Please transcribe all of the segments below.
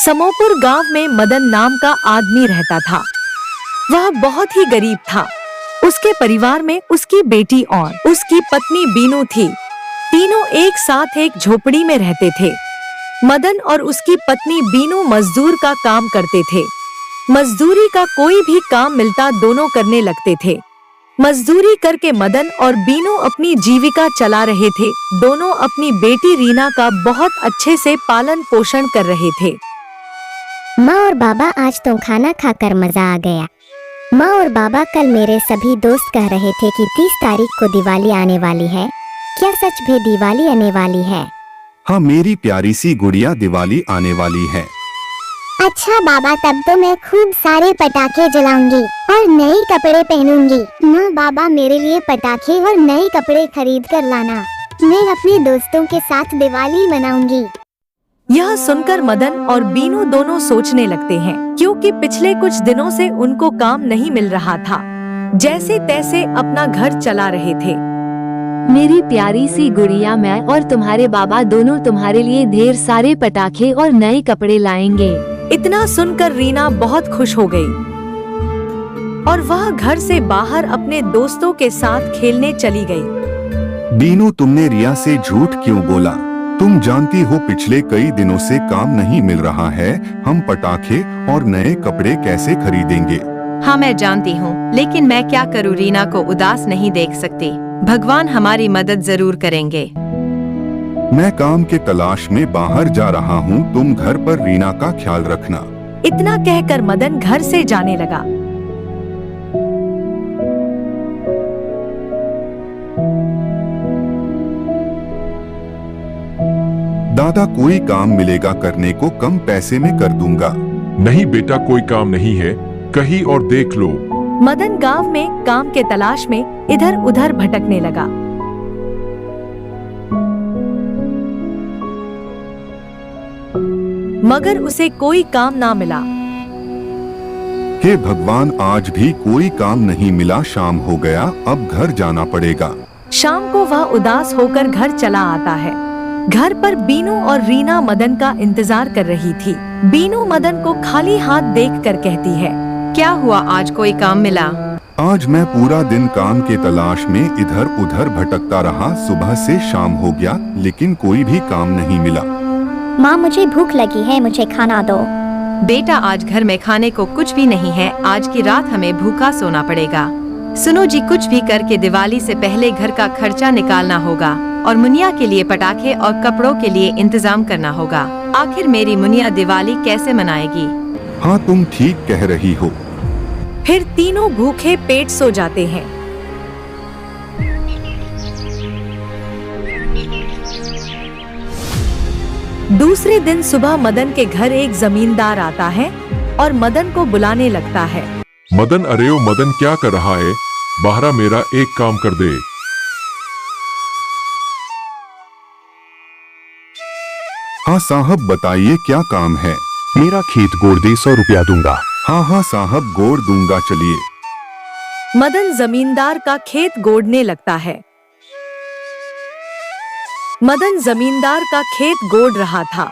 समोपुर गांव में मदन नाम का आदमी रहता था। वह बहुत ही गरीब था। उसके परिवार में उसकी बेटी और उसकी पत्नी बीनू थी। तीनों एक साथ एक झोपड़ी में रहते थे। मदन और उसकी पत्नी बीनू मजदूर का काम करते थे। मजदूरी का कोई भी काम मिलता दोनों करने लगते थे। मजदूरी करके मदन और बीनू अपनी जीविका चला रहे थे। दोनों अपनी बेटी रीना का बहुत अच्छे से पालन पोषण कर रहे थे। माँ और बाबा, आज तो खाना खाकर मजा आ गया। माँ और बाबा, कल मेरे सभी दोस्त कह रहे थे कि 30 तारीख को दिवाली आने वाली है। क्या सच में दिवाली आने वाली है? हाँ मेरी प्यारी सी गुड़िया, दिवाली आने वाली है। अच्छा बाबा, तब तो मैं खूब सारे पटाखे जलाऊंगी और नए कपड़े पहनूंगी। ना बाबा, मेरे लिए पटाखे और नए कपड़े खरीद कर लाना। मैं अपने दोस्तों के साथ दिवाली मनाऊंगी। यह सुनकर मदन और बीनू दोनों सोचने लगते हैं, क्योंकि पिछले कुछ दिनों से उनको काम नहीं मिल रहा था। जैसे तैसे अपना घर चला रहे थे। मेरी प्यारी सी गुड़िया, मैं और तुम्हारे बाबा दोनों तुम्हारे लिए ढेर सारे पटाखे और नए कपड़े लाएंगे। इतना सुनकर रीना बहुत खुश हो गई और वह घर से बाहर अपने दोस्तों के साथ खेलने चली गई। बीनू, तुमने रिया से झूठ क्यों बोला? तुम जानती हो पिछले कई दिनों से काम नहीं मिल रहा है। हम पटाखे और नए कपड़े कैसे खरीदेंगे? हाँ मैं जानती हूँ, लेकिन मैं क्या करूँ? रीना को उदास नहीं देख सकती। भगवान हमारी मदद जरूर करेंगे। मैं काम के तलाश में बाहर जा रहा हूँ, तुम घर पर रीना का ख्याल रखना। इतना कहकर मदन घर से जाने लगा। दादा, कोई काम मिलेगा करने को, कम पैसे में कर दूंगा। नहीं बेटा, कोई काम नहीं है, कहीं और देख लो। मदन गांव में काम के तलाश में इधर उधर भटकने लगा। मगर उसे कोई काम ना मिला। हे भगवान, आज भी कोई काम नहीं मिला। शाम हो गया, अब घर जाना पड़ेगा। शाम को वह उदास होकर घर चला आता है। घर पर बीनू और रीना मदन का इंतजार कर रही थी। बीनू मदन को खाली हाथ देखकर कहती है, क्या हुआ, आज कोई काम मिला? आज मैं पूरा दिन काम के तलाश में इधर उधर भटकता रहा। सुबह से शाम हो गया, लेकिन कोई भी काम नहीं मिला। माँ, मुझे भूख लगी है, मुझे खाना दो। बेटा, आज घर में खाने को कुछ भी नहीं है। आज की रात हमें भूखा सोना पड़ेगा। सुनो जी, कुछ भी करके दिवाली से पहले घर का खर्चा निकालना होगा और मुनिया के लिए पटाखे और कपड़ों के लिए इंतजाम करना होगा। आखिर मेरी मुनिया दिवाली कैसे मनाएगी? हाँ, तुम ठीक कह रही हो। फिर तीनों भूखे पेट सो जाते हैं। दूसरे दिन सुबह मदन के घर एक जमींदार आता है और मदन को बुलाने लगता है। मदन, अरे ओ मदन, क्या कर रहा है? बाहर मेरा एक काम कर दे। हाँ साहब, बताइए क्या काम है? मेरा खेत गोड़ दे, 100 रुपया दूंगा। हाँ साहब, गोड़ दूंगा, चलिए। मदन जमींदार का खेत गोड़ने लगता है। मदन जमींदार का खेत गोड़ रहा था।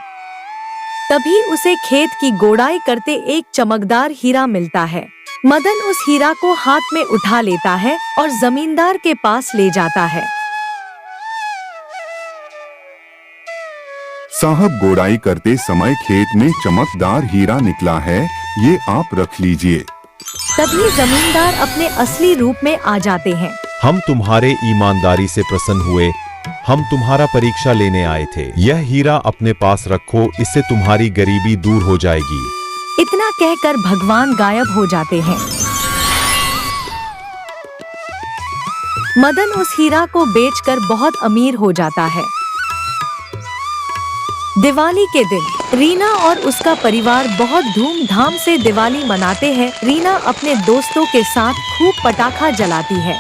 तभी उसे खेत की गोड़ाई करते एक चमकदार हीरा मिलता है। मदन उस हीरा को हाथ में उठा लेता है और जमींदार के पास ले जाता है। साहब, गोड़ाई करते समय खेत में चमकदार हीरा निकला है, ये आप रख लीजिए। तभी जमींदार अपने असली रूप में आ जाते हैं। हम तुम्हारे ईमानदारी से प्रसन्न हुए। हम तुम्हारा परीक्षा लेने आए थे। यह हीरा अपने पास रखो, इससे तुम्हारी गरीबी दूर हो जाएगी। इतना कहकर भगवान गायब हो जाते हैं। मदन उस हीरा को बेचकर बहुत अमीर हो जाता है। दिवाली के दिन रीना और उसका परिवार बहुत धूमधाम से दिवाली मनाते हैं। रीना अपने दोस्तों के साथ खूब पटाखा जलाती है।